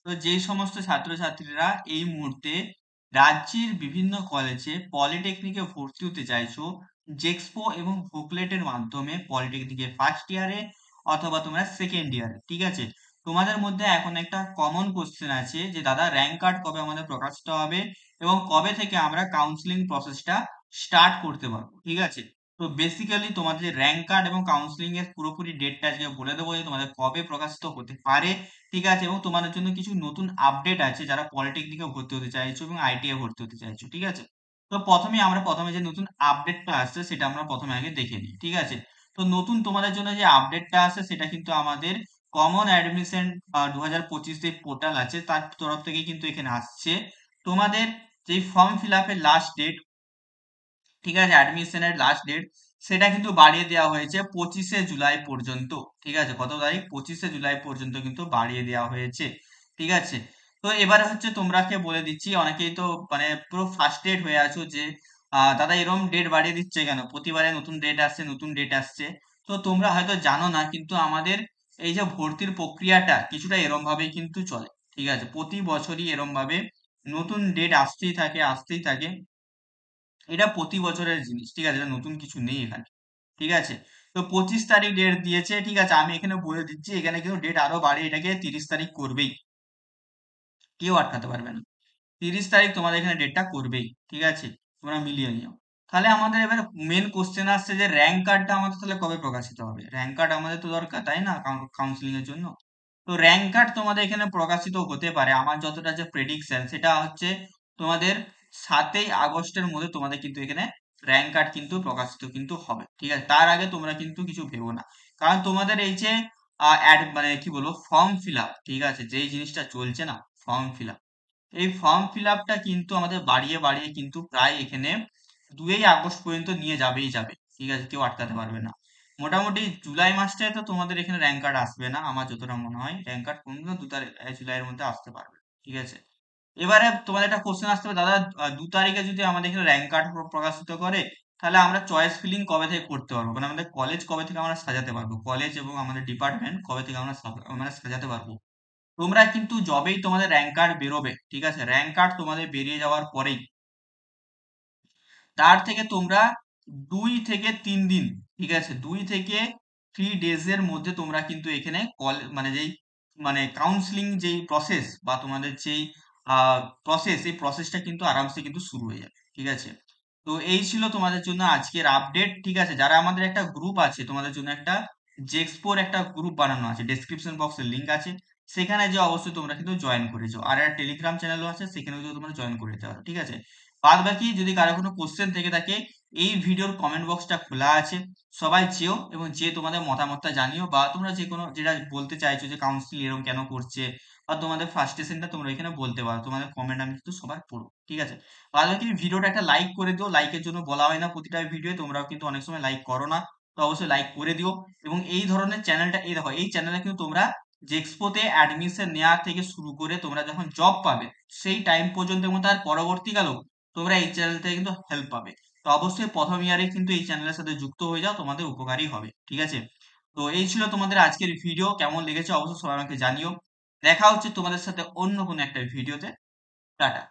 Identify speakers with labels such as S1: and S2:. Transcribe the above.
S1: তো যেই সমস্ত ছাত্রছাত্রীরা এই মুহূর্তে রাজ্যের বিভিন্ন কলেজে পলিটেকনিকে ভর্তি হতে চাইছো, জেক্সপো এবং বুকলেটের মাধ্যমে পলিটেকনিকে ফার্স্ট ইয়ারে অথবা তোমরা সেকেন্ড ইয়ারে, ঠিক আছে? তোমাদের মধ্যে এখন একটা কমন কোশ্চেন আছে যে দাদা র্যাঙ্ক কার্ড কবে আমাদের প্রকাশিত হবে এবং কবে থেকে আমরা কাউন্সিলিং প্রসেসটা স্টার্ট করতে পারবো, ঠিক আছে? তো বেসিক্যালি তোমাদের র্যাঙ্ক কার্ড এবং কাউন্সিলিং এর পুরোপুরি ডেটটা আজকে বলে দেবো যে তোমাদের কবে প্রকাশিত হতে পারে, ঠিক আছে? এবং তোমাদের জন্য কিছু নতুন আপডেট আছে যারা পলিটেকনিকে ভর্তি হতে চাইছো এবং আইটিআই ভর্তি হতে চাইছো, ঠিক আছে? তো প্রথমে যে নতুন আপডেটটা আসছে সেটা আমরা প্রথমে আগে দেখে নিই, ঠিক আছে? তো নতুন তোমাদের জন্য যে আপডেটটা আসছে সেটা কিন্তু আমাদের কমন অ্যাডমিশন 2025 যে পোর্টাল আছে তার তরফ থেকে কিন্তু এখানে আসছে। তোমাদের যে ফর্ম ফিল আপের লাস্ট ডেট, ঠিক আছে, অ্যাডমিশনের লাস্ট ডেট সেটা কিন্তু বাড়িয়ে দেওয়া হয়েছে 25শে জুলাই পর্যন্ত, ঠিক আছে? কত তারিখ? 25শে জুলাই পর্যন্ত কিন্তু বাড়িয়ে দেওয়া হয়েছে, ঠিক আছে? তো এবারে হচ্ছে তোমরাকে বলে দিচ্ছি, অনেকেই তো মানে পুরো ফার্স্টেড হয়ে আছো যে দাদা এরকম ডেট বাড়িয়ে দিচ্ছে কেন, প্রতিবারে নতুন ডেট আসছে নতুন ডেট আসছে। তো তোমরা হয়তো জানো না, কিন্তু আমাদের এই যে ভর্তির প্রক্রিয়াটা কিছুটা এরম ভাবেই কিন্তু চলে, ঠিক আছে? প্রতি বছরই এরম ভাবে নতুন ডেট আসতেই থাকে। এটা প্রতি বছরের জিনিস, ঠিক আছে? এটা নতুন কিছু নেই এখানে, ঠিক আছে? তো 25 তারিখ ডেট দিয়েছে, ঠিক আছে, আমি এখানে বলে দিচ্ছি এখানে কিন্তু ডেট আরো বাড়িয়ে এটাকে 30 তারিখ করবেই, কেউ আটকাতে পারবে না। 30 তারিখ তোমাদের এখানে ডেটটা করবেই, ঠিক আছে? তোমরা মিলিয়ে নিও। তাহলে আমাদের এবারে মেন কোশ্চেন আসছে যে র্যাঙ্ক কার্ডটা আমাদের তাহলে কবে প্রকাশিত হবে? র্যাঙ্ক কার্ড আমাদের তো দরকার, তাই না, কাউন্সিলিং এর জন্য? তো র্যাঙ্ক কার্ড তোমাদের এখানে প্রকাশিত হতে পারে, আমার যতটা যে প্রেডিকশন সেটা হচ্ছে তোমাদের 7ই আগস্টের মধ্যে তোমাদের কিন্তু এখানে র্যাঙ্ক কার্ড কিন্তু প্রকাশিত কিন্তু হবে, ঠিক আছে? তার আগে তোমরা কিন্তু কিছু ভেবো না, কারণ তোমাদের এই যে মানে কি বলবো, ফর্ম ফিল আপ, ঠিক আছে, যেই জিনিসটা চলছে না, ফর্ম ফিল আপ, এই ফর্ম ফিল আপটা কিন্তু আমাদের বাড়িয়ে বাড়িয়ে কিন্তু প্রায় এখানে 2ই আগস্ট পর্যন্ত নিয়ে যাবে, ঠিক আছে? কেউ আটকাতে পারবে না। মোটামুটি জুলাই মাসটায় তো তোমাদের এখানে র্যাঙ্ক কার্ড আসবে না, আমার যতটা মনে হয় র্যাঙ্ক কার্ড কোনো 2 তারিখ জুলাইয়ের মধ্যে আসতে পারবে, ঠিক আছে? এবারে তোমাদের একটা কোশ্চেন আসতে হবে, দাদা 2 তারিখে যদি আমাদের এখানে র্যাঙ্ক কার্ড প্রকাশিত করে তাহলে আমরা চয়েস ফিলিং কবে থেকে করতে পারবো, মানে আমাদের কলেজ কবে থেকে আমরা সাজাতে পারবো, কলেজ এবং আমাদের ডিপার্টমেন্ট কবে থেকে আমরা মানে সাজাতে পারবো? তোমরা কিন্তু যবেই তোমাদের র্যাঙ্ক কার্ড বেরোবে, ঠিক আছে, র্যাঙ্ক কার্ড তোমাদের বেরিয়ে যাওয়ার পরেই তার থেকে তোমরা 2 থেকে 3 দিন, ঠিক আছে, 2 থেকে 3 ডেজ এর মধ্যে তোমরা কিন্তু এখানে মানে যেই মানে কাউন্সিলিং যেই প্রসেস বা তোমাদের যেই প্রসেস, এই প্রসেসটা কিন্তু আরামসে কিন্তু শুরু হয়ে যাবে, ঠিক আছে? তো এই ছিল তোমাদের জন্য আজকের আপডেট, ঠিক আছে? যারা আমাদের একটা গ্রুপ আছে তোমাদের জন্য একটা জেক্সপোর একটা গ্রুপ বানানো আছে, ডেসক্রিপশন বক্সের লিংক আছে, সেখানে যে অবশ্যই তোমরা কিন্তু জয়েন করে যাও। আর একটা টেলিগ্রাম চ্যানেলও আছে, সেখানেও কিন্তু তোমরা জয়েন করে যেতে পারো, ঠিক আছে? বাদ বাকি যদি কারো কোনো কোশ্চেন থেকে থাকে, এই ভিডিওর কমেন্ট বক্সটা খোলা আছে, সবাই যেও এবং যে তোমাদের মতামতটা জানিও, বা তোমরা যে কোনো যেটা বলতে চাইছো যে কাউন্সিল এরকম কেন করছে বা তোমাদের ফার্স্টেশনটা তোমরা এখানে বলতে পারো, তোমাদের কমেন্ট আমি কিন্তু সবার পড়বো, ঠিক আছে? বাদ বাকি ভিডিওটা একটা লাইক করে দিও, লাইকের জন্য বলা হয় না প্রতিটা ভিডিও, তোমরাও কিন্তু অনেক সময় লাইক করো না, তো অবশ্যই লাইক করে দিও। এবং এই ধরনের চ্যানেলটা, এই দেখো এই চ্যানেলে কিন্তু তোমরা জেক্সপোতে অ্যাডমিশন নেওয়া থেকে শুরু করে তোমরা যখন জব পাবে সেই টাইম পর্যন্ত এবং তার পরবর্তীকালেও তোমরা এই চ্যানেল থেকে কিন্তু হেল্প পাবে। তো অবশ্যই প্রথম ইয়ারে কিন্তু এই চ্যানেলের সাথে যুক্ত হয়ে যাও, তোমাদের উপকারী হবে, ঠিক আছে? তো এই ছিল তোমাদের আজকের ভিডিও, কেমন লেগেছে অবশ্যই সবাই আমাকে জানিও। দেখা হচ্ছে তোমাদের সাথে অন্য কোনো একটা ভিডিওতে। টাটা।